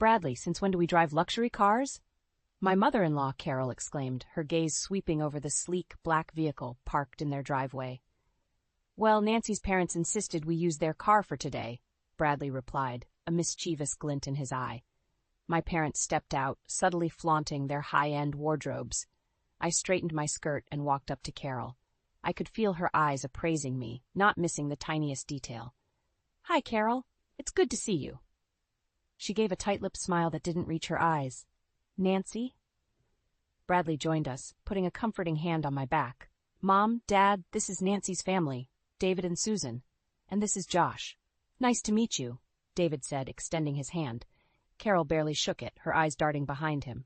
Bradley, since when do we drive luxury cars? My mother-in-law, Carol exclaimed, her gaze sweeping over the sleek, black vehicle parked in their driveway. Well, Nancy's parents insisted we use their car for today, Bradley replied, a mischievous glint in his eye. My parents stepped out, subtly flaunting their high-end wardrobes. I straightened my skirt and walked up to Carol. I could feel her eyes appraising me, not missing the tiniest detail. Hi, Carol. It's good to see you. She gave a tight-lipped smile that didn't reach her eyes. Nancy? Bradley joined us, putting a comforting hand on my back. Mom, Dad, this is Nancy's family, David and Susan. And this is Josh. Nice to meet you, David said, extending his hand. Carol barely shook it, her eyes darting behind him.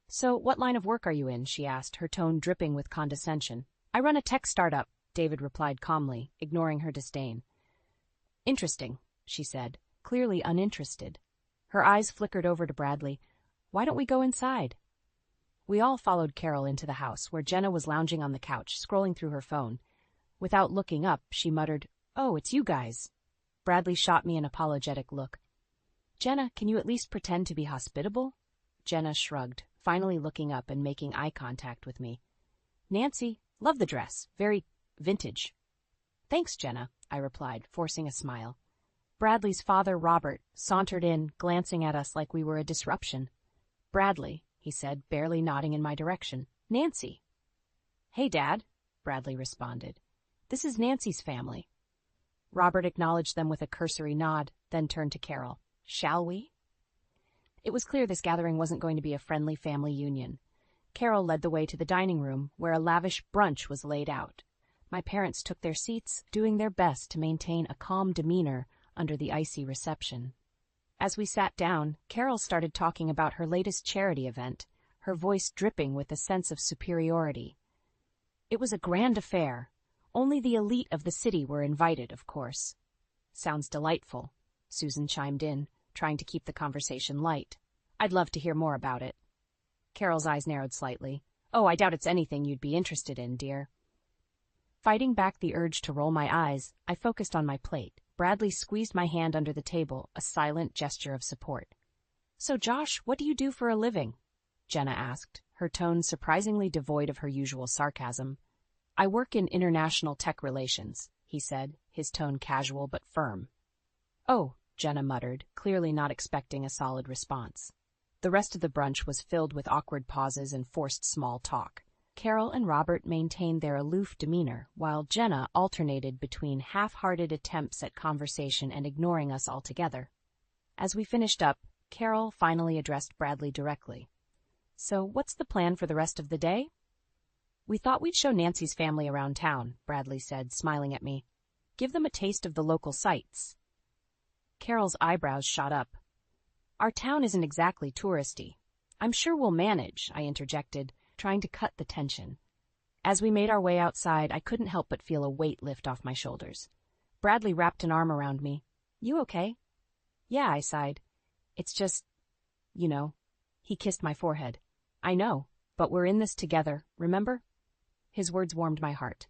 So, what line of work are you in? She asked, her tone dripping with condescension. I run a tech startup, David replied calmly, ignoring her disdain. Interesting, she said, clearly uninterested. Her eyes flickered over to Bradley. Why don't we go inside? We all followed Carol into the house, where Jenna was lounging on the couch, scrolling through her phone. Without looking up, she muttered, Oh, it's you guys. Bradley shot me an apologetic look. Jenna, can you at least pretend to be hospitable? Jenna shrugged, finally looking up and making eye contact with me. Nancy, love the dress. Very vintage. Thanks, Jenna, I replied, forcing a smile. Bradley's father, Robert, sauntered in, glancing at us like we were a disruption. Bradley, he said, barely nodding in my direction. Nancy. Hey, Dad, Bradley responded. This is Nancy's family. Robert acknowledged them with a cursory nod, then turned to Carol. Shall we? It was clear this gathering wasn't going to be a friendly family union. Carol led the way to the dining room, where a lavish brunch was laid out. My parents took their seats, doing their best to maintain a calm demeanor under the icy reception. As we sat down, Carol started talking about her latest charity event, her voice dripping with a sense of superiority. It was a grand affair. Only the elite of the city were invited, of course. Sounds delightful, Susan chimed in, trying to keep the conversation light. I'd love to hear more about it. Carol's eyes narrowed slightly. Oh, I doubt it's anything you'd be interested in, dear. Fighting back the urge to roll my eyes, I focused on my plate. Bradley squeezed my hand under the table, a silent gesture of support. So, Josh, what do you do for a living? Jenna asked, her tone surprisingly devoid of her usual sarcasm. I work in international tech relations, he said, his tone casual but firm. Oh, Jenna muttered, clearly not expecting a solid response. The rest of the brunch was filled with awkward pauses and forced small talk. Carol and Robert maintained their aloof demeanor, while Jenna alternated between half-hearted attempts at conversation and ignoring us altogether. As we finished up, Carol finally addressed Bradley directly. So, what's the plan for the rest of the day? We thought we'd show Nancy's family around town, Bradley said, smiling at me. Give them a taste of the local sights. Carol's eyebrows shot up. Our town isn't exactly touristy. I'm sure we'll manage, I interjected, trying to cut the tension. As we made our way outside, I couldn't help but feel a weight lift off my shoulders. Bradley wrapped an arm around me. You okay? Yeah, I sighed. It's just, you know. He kissed my forehead. I know, but we're in this together, remember? His words warmed my heart.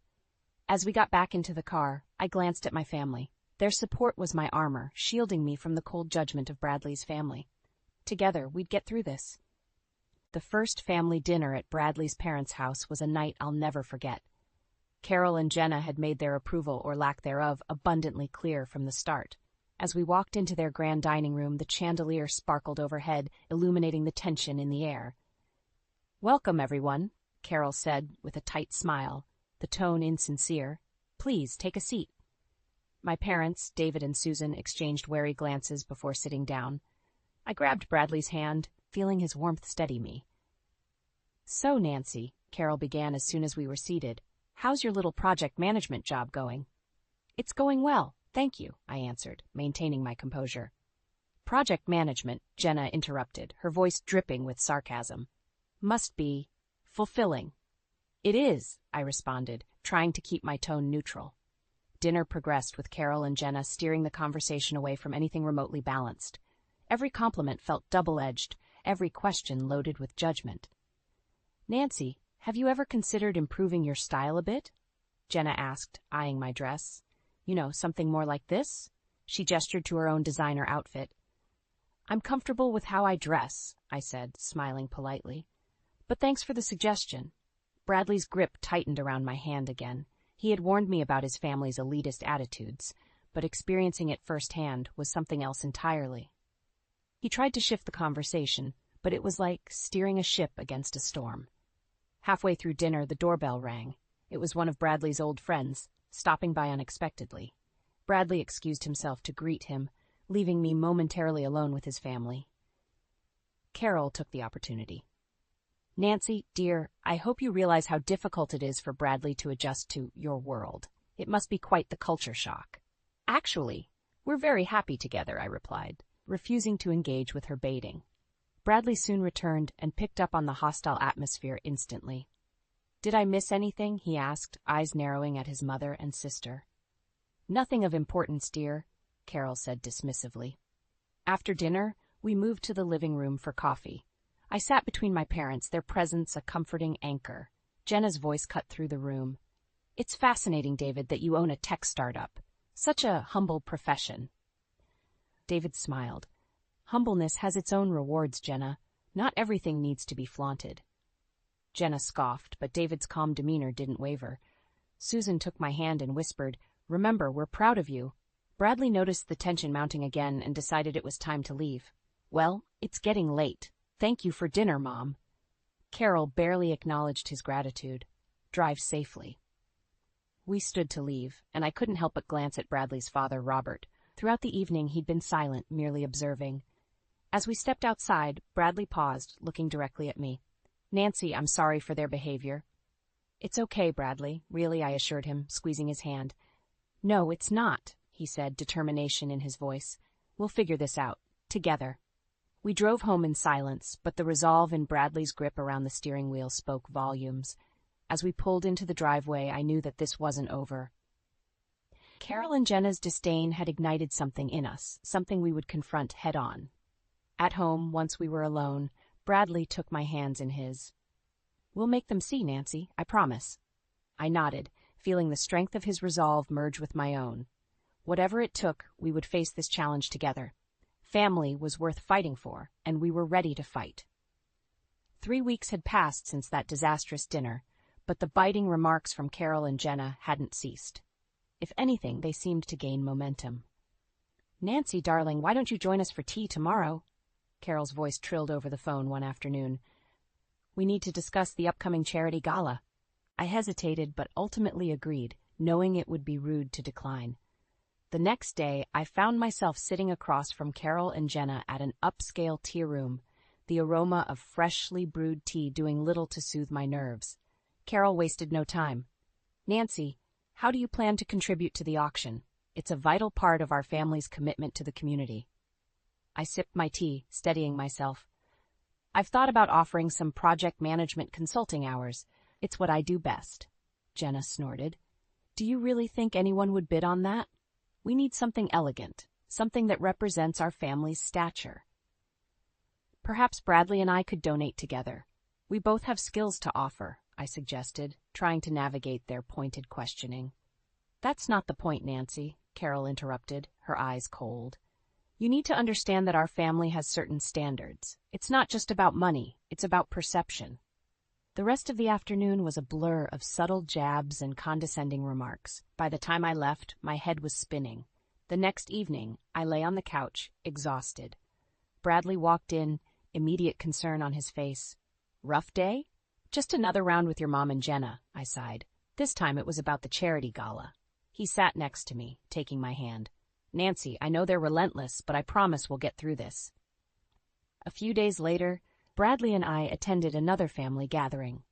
As we got back into the car, I glanced at my family. Their support was my armor, shielding me from the cold judgment of Bradley's family. Together, we'd get through this. The first family dinner at Bradley's parents' house was a night I'll never forget. Carol and Jenna had made their approval or lack thereof abundantly clear from the start. As we walked into their grand dining room, the chandelier sparkled overhead, illuminating the tension in the air. Welcome, everyone, Carol said with a tight smile, the tone insincere. Please, take a seat. My parents, David and Susan, exchanged wary glances before sitting down. I grabbed Bradley's hand, feeling his warmth steady me. So, Nancy, Carol began as soon as we were seated, how's your little project management job going? It's going well, thank you, I answered, maintaining my composure. Project management, Jenna interrupted, her voice dripping with sarcasm. Must be fulfilling. It is, I responded, trying to keep my tone neutral. Dinner progressed with Carol and Jenna steering the conversation away from anything remotely balanced. Every compliment felt double-edged, every question loaded with judgment. Nancy, have you ever considered improving your style a bit? Jenna asked, eyeing my dress. You know, something more like this? She gestured to her own designer outfit. I'm comfortable with how I dress, I said, smiling politely. But thanks for the suggestion. Bradley's grip tightened around my hand again. He had warned me about his family's elitist attitudes, but experiencing it firsthand was something else entirely. He tried to shift the conversation, but it was like steering a ship against a storm. Halfway through dinner, the doorbell rang. It was one of Bradley's old friends, stopping by unexpectedly. Bradley excused himself to greet him, leaving me momentarily alone with his family. Carol took the opportunity. Nancy, dear, I hope you realize how difficult it is for Bradley to adjust to your world. It must be quite the culture shock. Actually, we're very happy together, I replied, refusing to engage with her baiting. Bradley soon returned and picked up on the hostile atmosphere instantly. Did I miss anything? He asked, eyes narrowing at his mother and sister. Nothing of importance, dear, Carol said dismissively. After dinner, we moved to the living room for coffee. I sat between my parents, their presence a comforting anchor. Jenna's voice cut through the room. It's fascinating, David, that you own a tech startup. Such a humble profession. David smiled. Humbleness has its own rewards, Jenna. Not everything needs to be flaunted. Jenna scoffed, but David's calm demeanor didn't waver. Susan took my hand and whispered, Remember, we're proud of you. Bradley noticed the tension mounting again and decided it was time to leave. Well, it's getting late. Thank you for dinner, Mom. Carol barely acknowledged his gratitude. Drive safely. We stood to leave, and I couldn't help but glance at Bradley's father, Robert. Throughout the evening, he'd been silent, merely observing. As we stepped outside, Bradley paused, looking directly at me. Nancy, I'm sorry for their behavior. It's okay, Bradley, really, I assured him, squeezing his hand. No, it's not, he said, determination in his voice. We'll figure this out, together. We drove home in silence, but the resolve in Bradley's grip around the steering wheel spoke volumes. As we pulled into the driveway, I knew that this wasn't over. Carol and Jenna's disdain had ignited something in us, something we would confront head-on. At home, once we were alone, Bradley took my hands in his. We'll make them see, Nancy, I promise. I nodded, feeling the strength of his resolve merge with my own. Whatever it took, we would face this challenge together. Family was worth fighting for, and we were ready to fight. 3 weeks had passed since that disastrous dinner, but the biting remarks from Carol and Jenna hadn't ceased. If anything, they seemed to gain momentum. Nancy, darling, why don't you join us for tea tomorrow? Carol's voice trilled over the phone one afternoon. We need to discuss the upcoming charity gala. I hesitated, but ultimately agreed, knowing it would be rude to decline. The next day, I found myself sitting across from Carol and Jenna at an upscale tea room, the aroma of freshly brewed tea doing little to soothe my nerves. Carol wasted no time. Nancy, how do you plan to contribute to the auction? It's a vital part of our family's commitment to the community. I sipped my tea, steadying myself. I've thought about offering some project management consulting hours. It's what I do best. Jenna snorted. Do you really think anyone would bid on that? We need something elegant, something that represents our family's stature. Perhaps Bradley and I could donate together. We both have skills to offer, I suggested, trying to navigate their pointed questioning. That's not the point, Nancy, Carol interrupted, her eyes cold. You need to understand that our family has certain standards. It's not just about money, it's about perception. The rest of the afternoon was a blur of subtle jabs and condescending remarks. By the time I left, my head was spinning. The next evening, I lay on the couch, exhausted. Bradley walked in, immediate concern on his face. Rough day? Just another round with your mom and Jenna, I sighed. This time it was about the charity gala. He sat next to me, taking my hand. Nancy, I know they're relentless, but I promise we'll get through this. A few days later, Bradley and I attended another family gathering.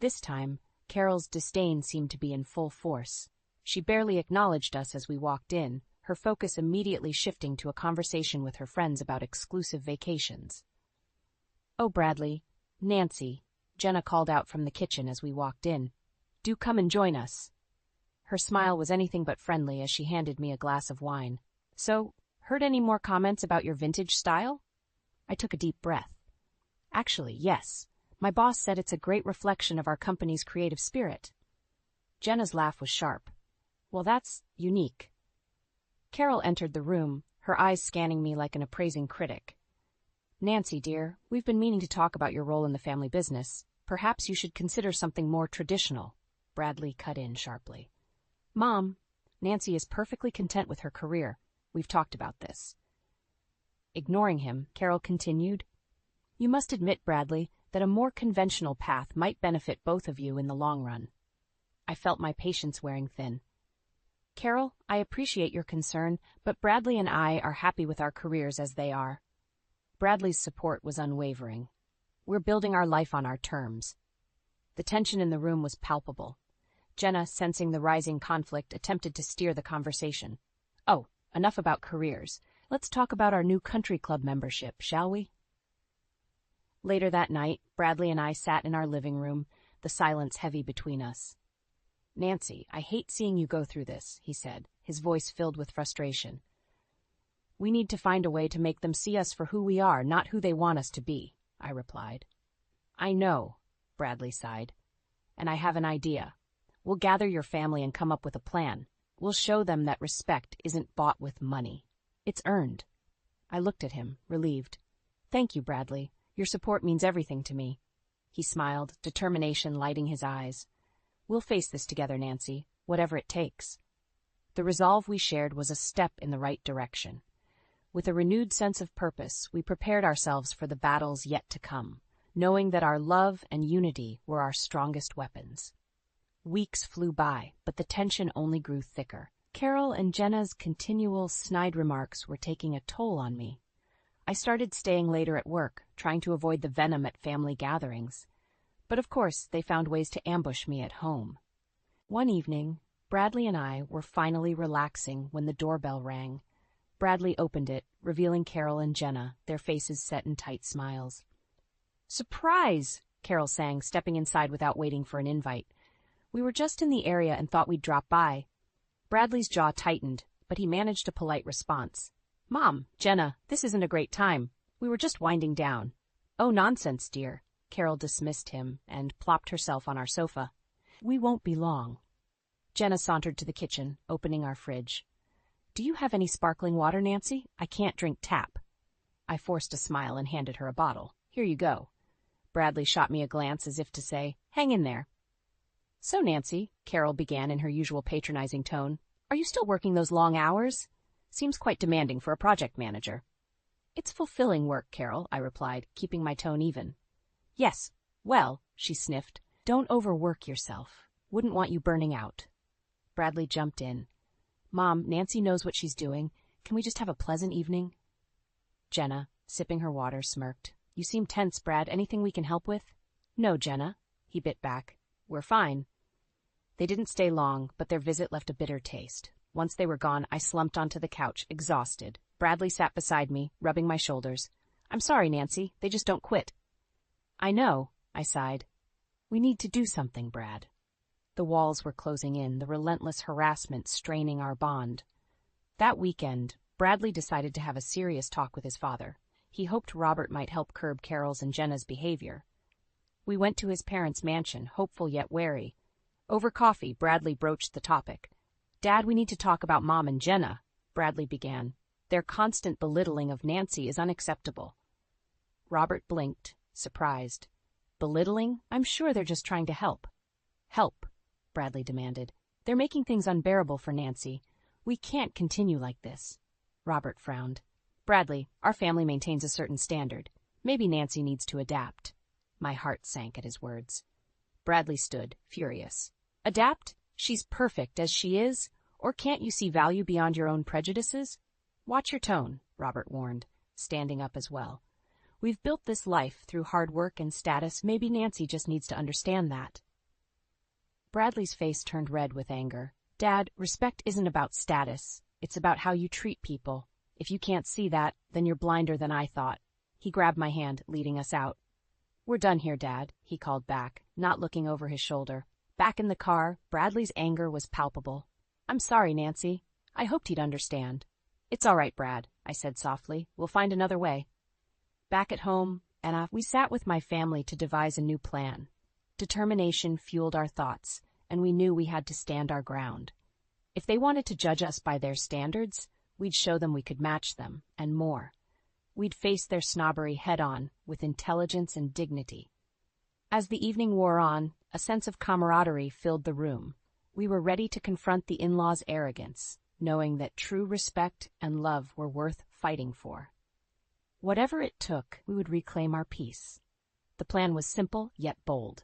This time, Carol's disdain seemed to be in full force. She barely acknowledged us as we walked in, her focus immediately shifting to a conversation with her friends about exclusive vacations. Oh, Bradley, Nancy, Jenna called out from the kitchen as we walked in. Do come and join us. Her smile was anything but friendly as she handed me a glass of wine. So, heard any more comments about your vintage style? I took a deep breath. Actually, yes. My boss said it's a great reflection of our company's creative spirit. Jenna's laugh was sharp. Well, that's unique. Carol entered the room, her eyes scanning me like an appraising critic. Nancy, dear, we've been meaning to talk about your role in the family business. Perhaps you should consider something more traditional. Bradley cut in sharply. Mom, Nancy is perfectly content with her career. We've talked about this. Ignoring him, Carol continued, You must admit, Bradley, that a more conventional path might benefit both of you in the long run. I felt my patience wearing thin. Carol, I appreciate your concern, but Bradley and I are happy with our careers as they are. Bradley's support was unwavering. We're building our life on our terms. The tension in the room was palpable. Jenna, sensing the rising conflict, attempted to steer the conversation. Oh, enough about careers. Let's talk about our new country club membership, shall we? Later that night, Bradley and I sat in our living room, the silence heavy between us. Nancy, I hate seeing you go through this, he said, his voice filled with frustration. We need to find a way to make them see us for who we are, not who they want us to be, I replied. I know, Bradley sighed. And I have an idea. We'll gather your family and come up with a plan. We'll show them that respect isn't bought with money. It's earned. I looked at him, relieved. Thank you, Bradley. Your support means everything to me. He smiled, determination lighting his eyes. We'll face this together, Nancy, whatever it takes. The resolve we shared was a step in the right direction. With a renewed sense of purpose, we prepared ourselves for the battles yet to come, knowing that our love and unity were our strongest weapons. Weeks flew by, but the tension only grew thicker. Carol and Jenna's continual snide remarks were taking a toll on me. I started staying later at work, trying to avoid the venom at family gatherings. But of course, they found ways to ambush me at home. One evening, Bradley and I were finally relaxing when the doorbell rang. Bradley opened it, revealing Carol and Jenna, their faces set in tight smiles. Surprise! Carol sang, stepping inside without waiting for an invite. We were just in the area and thought we'd drop by. Bradley's jaw tightened, but he managed a polite response. Mom, Jenna, this isn't a great time. We were just winding down. Oh, nonsense, dear. Carol dismissed him and plopped herself on our sofa. We won't be long. Jenna sauntered to the kitchen, opening our fridge. Do you have any sparkling water, Nancy? I can't drink tap. I forced a smile and handed her a bottle. Here you go. Bradley shot me a glance as if to say, hang in there. So, Nancy, Carol began in her usual patronizing tone, are you still working those long hours? Seems quite demanding for a project manager. It's fulfilling work, Carol, I replied, keeping my tone even. Yes, well, she sniffed, don't overwork yourself. Wouldn't want you burning out. Bradley jumped in. Mom, Nancy knows what she's doing. Can we just have a pleasant evening? Jenna, sipping her water, smirked. You seem tense, Brad. Anything we can help with? No, Jenna. He bit back. We're fine. They didn't stay long, but their visit left a bitter taste. Once they were gone, I slumped onto the couch, exhausted. Bradley sat beside me, rubbing my shoulders. I'm sorry, Nancy. They just don't quit. I know, I sighed. We need to do something, Brad. The walls were closing in, the relentless harassment straining our bond. That weekend, Bradley decided to have a serious talk with his father. He hoped Robert might help curb Carol's and Jenna's behavior. We went to his parents' mansion, hopeful yet wary. Over coffee, Bradley broached the topic. Dad, we need to talk about Mom and Jenna, Bradley began. Their constant belittling of Nancy is unacceptable. Robert blinked, surprised. Belittling? I'm sure they're just trying to help. Help, Bradley demanded. They're making things unbearable for Nancy. We can't continue like this. Robert frowned. Bradley, our family maintains a certain standard. Maybe Nancy needs to adapt. My heart sank at his words. Bradley stood, furious. Adapt? She's perfect as she is? Or can't you see value beyond your own prejudices? Watch your tone, Robert warned, standing up as well. We've built this life through hard work and status. Maybe Nancy just needs to understand that. Bradley's face turned red with anger. Dad, respect isn't about status. It's about how you treat people. If you can't see that, then you're blinder than I thought. He grabbed my hand, leading us out. We're done here, Dad, he called back, not looking over his shoulder. Back in the car, Bradley's anger was palpable. I'm sorry, Nancy. I hoped he'd understand. It's all right, Brad, I said softly. We'll find another way. Back at home, we sat with my family to devise a new plan. Determination fueled our thoughts, and we knew we had to stand our ground. If they wanted to judge us by their standards, we'd show them we could match them, and more. We'd face their snobbery head-on, with intelligence and dignity. As the evening wore on, a sense of camaraderie filled the room. We were ready to confront the in-laws' arrogance, knowing that true respect and love were worth fighting for. Whatever it took, we would reclaim our peace. The plan was simple yet bold.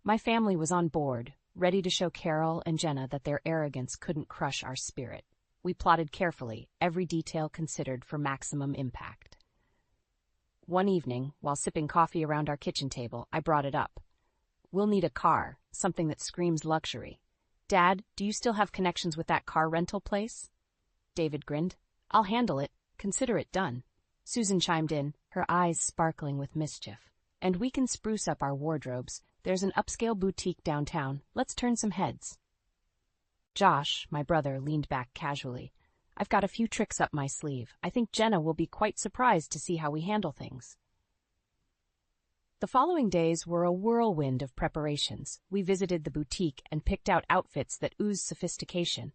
My family was on board, ready to show Carol and Jenna that their arrogance couldn't crush our spirit. We plotted carefully, every detail considered for maximum impact. One evening, while sipping coffee around our kitchen table, I brought it up. We'll need a car, something that screams luxury. Dad, do you still have connections with that car rental place? David grinned. I'll handle it. Consider it done. Susan chimed in, her eyes sparkling with mischief. And we can spruce up our wardrobes. There's an upscale boutique downtown. Let's turn some heads. Josh, my brother, leaned back casually. I've got a few tricks up my sleeve. I think Jenna will be quite surprised to see how we handle things. The following days were a whirlwind of preparations. We visited the boutique and picked out outfits that oozed sophistication.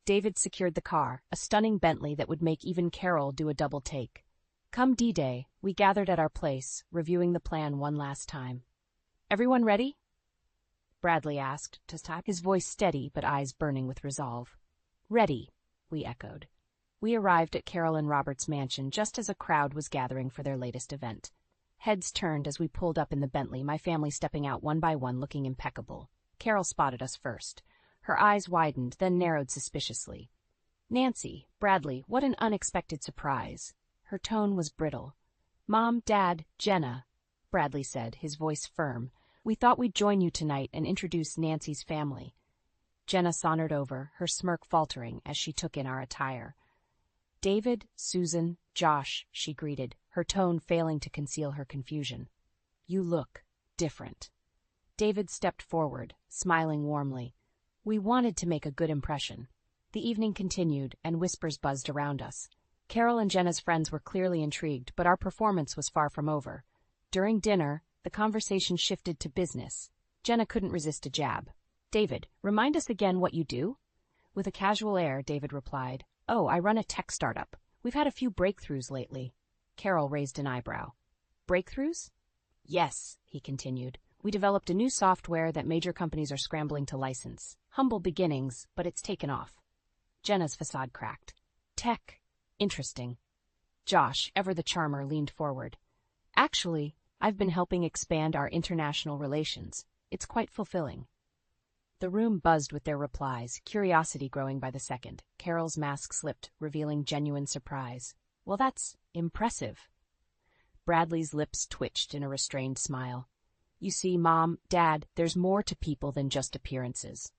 David secured the car, a stunning Bentley that would make even Carol do a double take. Come D-Day, we gathered at our place, reviewing the plan one last time. Everyone ready? Bradley asked, his voice steady but eyes burning with resolve. Ready, we echoed. We arrived at Carol and Robert's mansion just as a crowd was gathering for their latest event. Heads turned as we pulled up in the Bentley, my family stepping out one by one looking impeccable. Carol spotted us first. Her eyes widened, then narrowed suspiciously. Nancy, Bradley, what an unexpected surprise. Her tone was brittle. Mom, Dad, Jenna, Bradley said, his voice firm. We thought we'd join you tonight and introduce Nancy's family. Jenna sauntered over, her smirk faltering as she took in our attire. David, Susan, Josh, she greeted, her tone failing to conceal her confusion. You look different. David stepped forward, smiling warmly. We wanted to make a good impression. The evening continued, and whispers buzzed around us. Carol and Jenna's friends were clearly intrigued, but our performance was far from over. During dinner, the conversation shifted to business. Jenna couldn't resist a jab. David, remind us again what you do? With a casual air, David replied, Oh, I run a tech startup. We've had a few breakthroughs lately. Carol raised an eyebrow. Breakthroughs? Yes, he continued. We developed a new software that major companies are scrambling to license. Humble beginnings, but it's taken off. Jenna's facade cracked. Tech. Interesting. Josh, ever the charmer, leaned forward. Actually, I've been helping expand our international relations. It's quite fulfilling. The room buzzed with their replies, curiosity growing by the second. Carol's mask slipped, revealing genuine surprise. Well, that's impressive. Bradley's lips twitched in a restrained smile. You see, Mom, Dad, there's more to people than just appearances.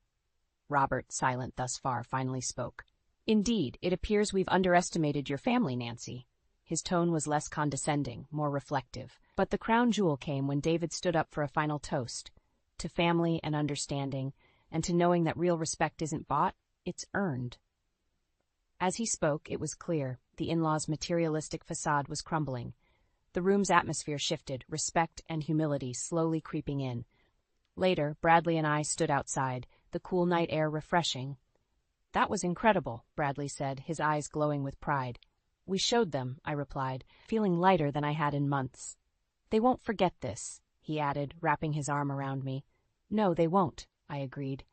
Robert, silent thus far, finally spoke. Indeed, it appears we've underestimated your family, Nancy. His tone was less condescending, more reflective. But the crown jewel came when David stood up for a final toast. To family and understanding, and to knowing that real respect isn't bought, it's earned. As he spoke, it was clear, the in-laws' materialistic facade was crumbling. The room's atmosphere shifted, respect and humility slowly creeping in. Later, Bradley and I stood outside, the cool night air refreshing. That was incredible, Bradley said, his eyes glowing with pride. We showed them, I replied, feeling lighter than I had in months. They won't forget this, he added, wrapping his arm around me. No, they won't, I agreed.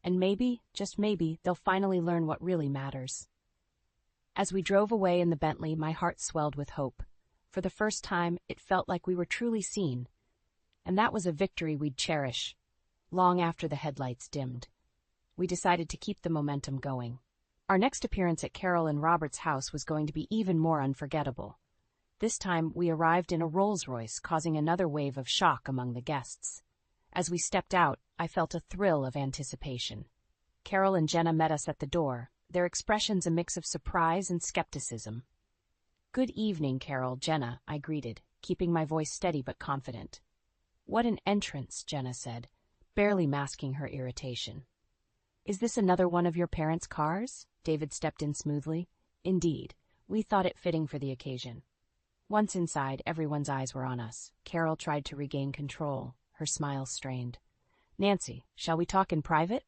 And maybe, just maybe, they'll finally learn what really matters. As we drove away in the Bentley, my heart swelled with hope. For the first time, it felt like we were truly seen. And that was a victory we'd cherish, long after the headlights dimmed. We decided to keep the momentum going. Our next appearance at Carol and Robert's house was going to be even more unforgettable. This time, we arrived in a Rolls-Royce, causing another wave of shock among the guests. As we stepped out, I felt a thrill of anticipation. Carol and Jenna met us at the door, their expressions a mix of surprise and skepticism. Good evening, Carol, Jenna, I greeted, keeping my voice steady but confident. What an entrance, Jenna said, barely masking her irritation. Is this another one of your parents' cars? David stepped in smoothly. Indeed, we thought it fitting for the occasion. Once inside, everyone's eyes were on us. Carol tried to regain control, her smile strained. Nancy, shall we talk in private?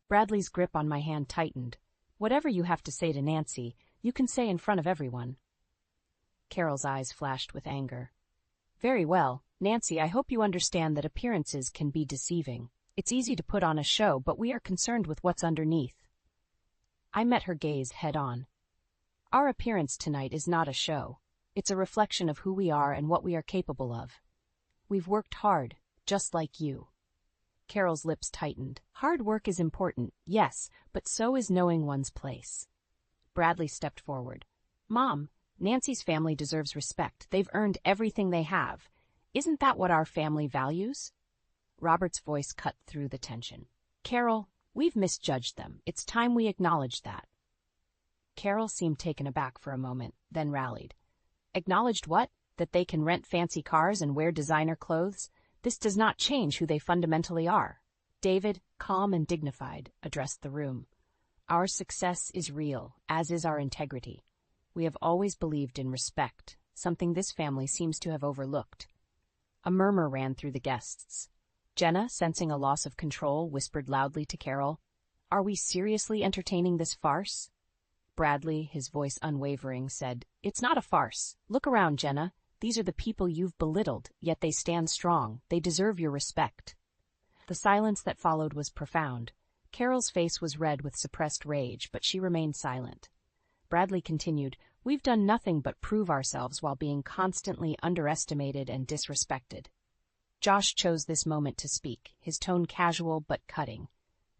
Bradley's grip on my hand tightened. Whatever you have to say to Nancy, you can say in front of everyone. Carol's eyes flashed with anger. Very well, Nancy, I hope you understand that appearances can be deceiving. It's easy to put on a show, but we are concerned with what's underneath. I met her gaze head-on. Our appearance tonight is not a show. It's a reflection of who we are and what we are capable of. We've worked hard, just like you. Carol's lips tightened. Hard work is important, yes, but so is knowing one's place. Bradley stepped forward. Mom, Nancy's family deserves respect. They've earned everything they have. Isn't that what our family values? Robert's voice cut through the tension. Carol, we've misjudged them. It's time we acknowledge that. Carol seemed taken aback for a moment, then rallied. Acknowledged what? That they can rent fancy cars and wear designer clothes? This does not change who they fundamentally are. David, calm and dignified, addressed the room. Our success is real, as is our integrity. We have always believed in respect, something this family seems to have overlooked. A murmur ran through the guests. Jenna, sensing a loss of control, whispered loudly to Carol, Are we seriously entertaining this farce? Bradley, his voice unwavering, said, It's not a farce. Look around, Jenna. These are the people you've belittled, yet they stand strong. They deserve your respect. The silence that followed was profound. Carol's face was red with suppressed rage, but she remained silent. Bradley continued, We've done nothing but prove ourselves while being constantly underestimated and disrespected. Josh chose this moment to speak, his tone casual but cutting.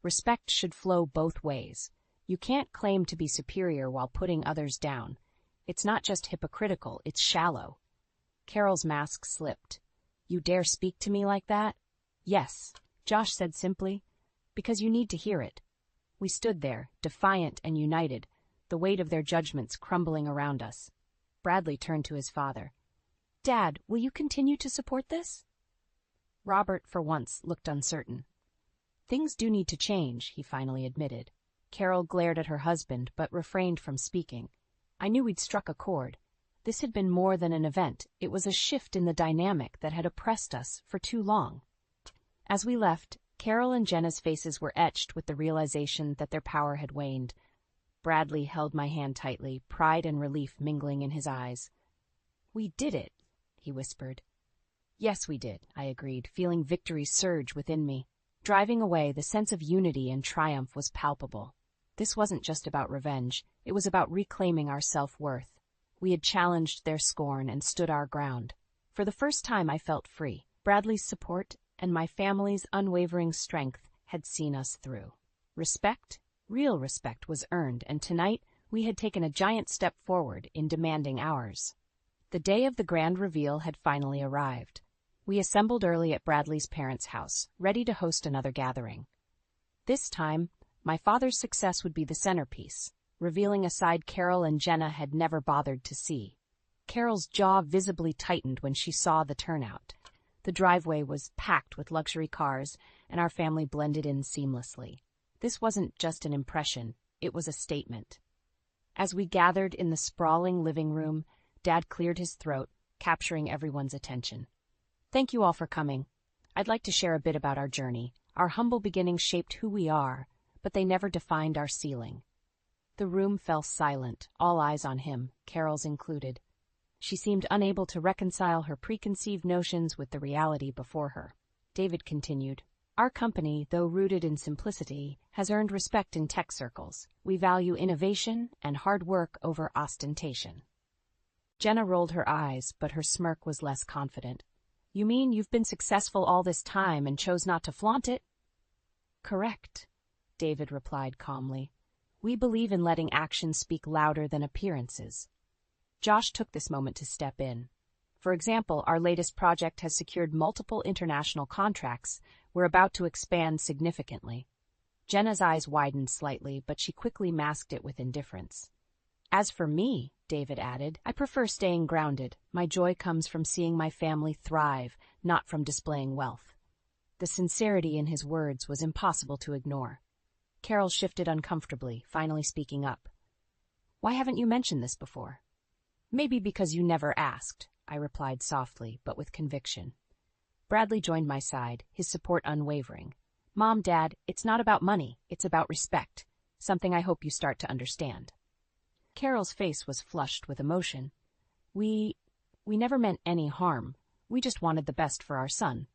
Respect should flow both ways. You can't claim to be superior while putting others down. It's not just hypocritical, it's shallow. Carol's mask slipped. You dare speak to me like that? Yes, Josh said simply, because you need to hear it. We stood there, defiant and united, the weight of their judgments crumbling around us. Bradley turned to his father. Dad, will you continue to support this? Robert, for once, looked uncertain. Things do need to change, he finally admitted. Carol glared at her husband, but refrained from speaking. I knew we'd struck a chord. This had been more than an event. It was a shift in the dynamic that had oppressed us for too long. As we left, Carol and Jenna's faces were etched with the realization that their power had waned. Bradley held my hand tightly, pride and relief mingling in his eyes. We did it, he whispered. Yes, we did, I agreed, feeling victory surge within me. Driving away, the sense of unity and triumph was palpable. This wasn't just about revenge. It was about reclaiming our self-worth. We had challenged their scorn and stood our ground. For the first time, I felt free. Bradley's support and my family's unwavering strength had seen us through. Respect, real respect, was earned, and tonight we had taken a giant step forward in demanding ours. The day of the grand reveal had finally arrived. We assembled early at Bradley's parents' house, ready to host another gathering. This time, my father's success would be the centerpiece, revealing a side Carol and Jenna had never bothered to see. Carol's jaw visibly tightened when she saw the turnout. The driveway was packed with luxury cars, and our family blended in seamlessly. This wasn't just an impression, it was a statement. As we gathered in the sprawling living room, Dad cleared his throat, capturing everyone's attention. Thank you all for coming. I'd like to share a bit about our journey. Our humble beginnings shaped who we are, but they never defined our ceiling. The room fell silent, all eyes on him, Carol's included. She seemed unable to reconcile her preconceived notions with the reality before her. David continued, Our company, though rooted in simplicity, has earned respect in tech circles. We value innovation and hard work over ostentation. Jenna rolled her eyes, but her smirk was less confident. You mean you've been successful all this time and chose not to flaunt it? Correct, David replied calmly. We believe in letting actions speak louder than appearances. Josh took this moment to step in. For example, our latest project has secured multiple international contracts. We're about to expand significantly. Jenna's eyes widened slightly, but she quickly masked it with indifference. As for me, David added, I prefer staying grounded. My joy comes from seeing my family thrive, not from displaying wealth. The sincerity in his words was impossible to ignore. Carol shifted uncomfortably, finally speaking up. Why haven't you mentioned this before? Maybe because you never asked, I replied softly, but with conviction. Bradley joined my side, his support unwavering. Mom, Dad, it's not about money, it's about respect, something I hope you start to understand. Carol's face was flushed with emotion. We never meant any harm. We just wanted the best for our son.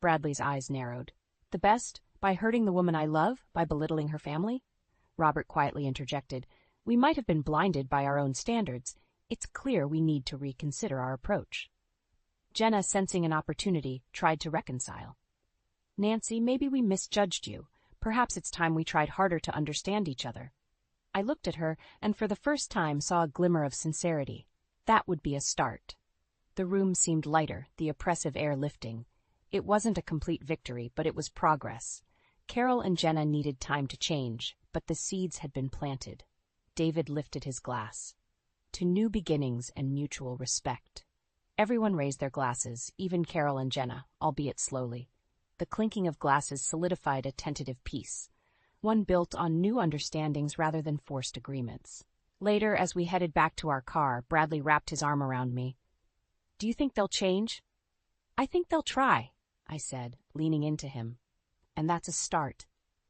Bradley's eyes narrowed. The best? By hurting the woman I love? By belittling her family? Robert quietly interjected. We might have been blinded by our own standards. It's clear we need to reconsider our approach. Jenna, sensing an opportunity, tried to reconcile. Nancy, maybe we misjudged you. Perhaps it's time we tried harder to understand each other. I looked at her and for the first time saw a glimmer of sincerity. That would be a start. The room seemed lighter, the oppressive air lifting. It wasn't a complete victory, but it was progress. Carol and Jenna needed time to change, but the seeds had been planted. David lifted his glass. To new beginnings and mutual respect. Everyone raised their glasses, even Carol and Jenna, albeit slowly. The clinking of glasses solidified a tentative peace, one built on new understandings rather than forced agreements. Later, as we headed back to our car, Bradley wrapped his arm around me. Do you think they'll change? I think they'll try, I said, leaning into him. And that's a start.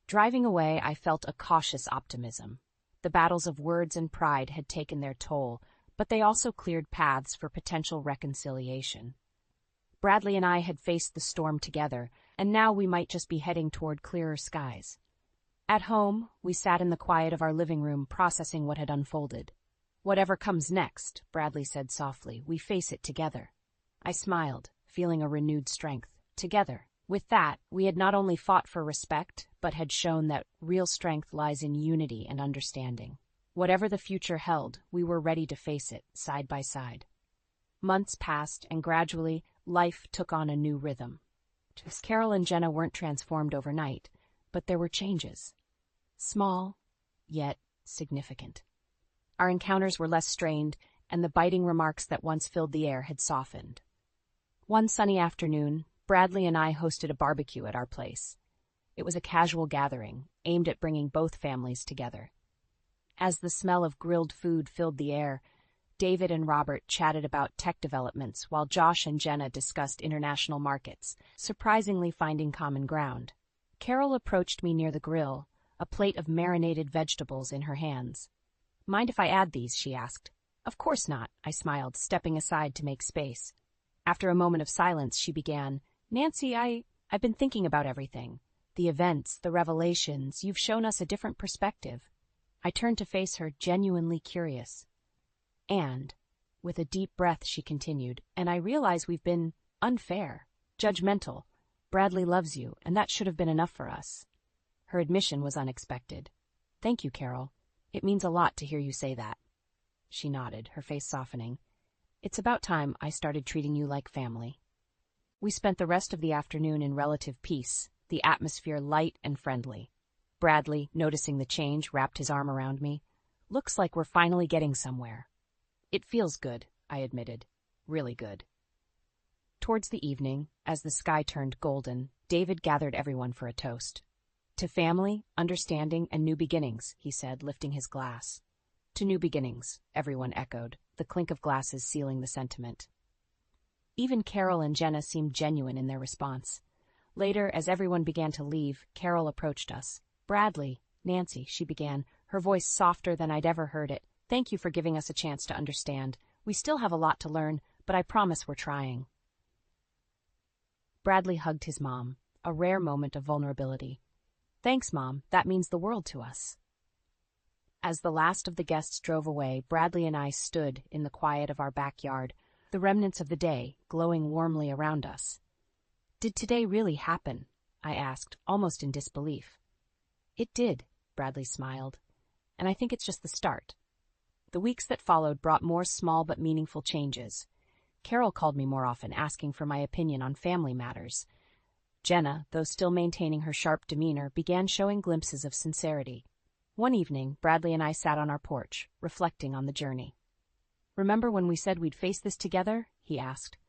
Driving away, I felt a cautious optimism. The battles of words and pride had taken their toll, but they also cleared paths for potential reconciliation. Bradley and I had faced the storm together, and now we might just be heading toward clearer skies. At home, we sat in the quiet of our living room processing what had unfolded. Whatever comes next, Bradley said softly, we face it together. I smiled, feeling a renewed strength. Together. With that, we had not only fought for respect, but had shown that real strength lies in unity and understanding. Whatever the future held, we were ready to face it, side by side. Months passed, and gradually, life took on a new rhythm. Carol and Jenna weren't transformed overnight, but there were changes. Small, yet significant. Our encounters were less strained, and the biting remarks that once filled the air had softened. One sunny afternoon, Bradley and I hosted a barbecue at our place. It was a casual gathering, aimed at bringing both families together. As the smell of grilled food filled the air, David and Robert chatted about tech developments while Josh and Jenna discussed international markets, surprisingly finding common ground. Carol approached me near the grill, a plate of marinated vegetables in her hands. Mind if I add these? She asked. Of course not, I smiled, stepping aside to make space. After a moment of silence, she began, Nancy, I've been thinking about everything. The events, the revelations, you've shown us a different perspective. I turned to face her, genuinely curious. And, with a deep breath, she continued, and I realize we've been unfair, judgmental. Bradley loves you, and that should have been enough for us. Her admission was unexpected. Thank you, Carol. It means a lot to hear you say that. She nodded, her face softening. It's about time I started treating you like family. We spent the rest of the afternoon in relative peace, the atmosphere light and friendly. Bradley, noticing the change, wrapped his arm around me. Looks like we're finally getting somewhere. It feels good, I admitted. Really good. Towards the evening, as the sky turned golden, David gathered everyone for a toast. To family, understanding, and new beginnings, he said, lifting his glass. To new beginnings, everyone echoed, the clink of glasses sealing the sentiment. Even Carol and Jenna seemed genuine in their response. Later, as everyone began to leave, Carol approached us. Bradley, Nancy, she began, her voice softer than I'd ever heard it. Thank you for giving us a chance to understand. We still have a lot to learn, but I promise we're trying. Bradley hugged his mom, a rare moment of vulnerability. Thanks, Mom. That means the world to us. As the last of the guests drove away, Bradley and I stood in the quiet of our backyard, the remnants of the day glowing warmly around us. Did today really happen? I asked, almost in disbelief. It did, Bradley smiled, and I think it's just the start. The weeks that followed brought more small but meaningful changes. Carol called me more often, asking for my opinion on family matters. Jenna, though still maintaining her sharp demeanor, began showing glimpses of sincerity. One evening, Bradley and I sat on our porch, reflecting on the journey. Remember when we said we'd face this together? He asked.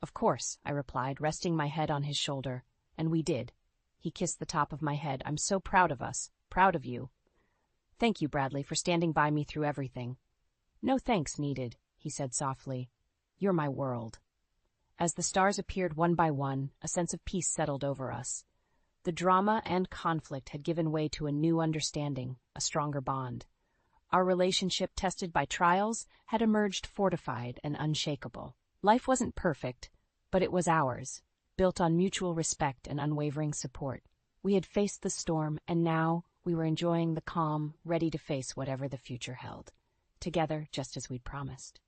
Of course, I replied, resting my head on his shoulder. And we did. He kissed the top of my head. I'm so proud of us. Proud of you. Thank you, Bradley, for standing by me through everything. No thanks needed, he said softly. You're my world. As the stars appeared one by one, a sense of peace settled over us. The drama and conflict had given way to a new understanding, a stronger bond. Our relationship, tested by trials, had emerged fortified and unshakable. Life wasn't perfect, but it was ours, built on mutual respect and unwavering support. We had faced the storm, and now we were enjoying the calm, ready to face whatever the future held. Together, just as we'd promised.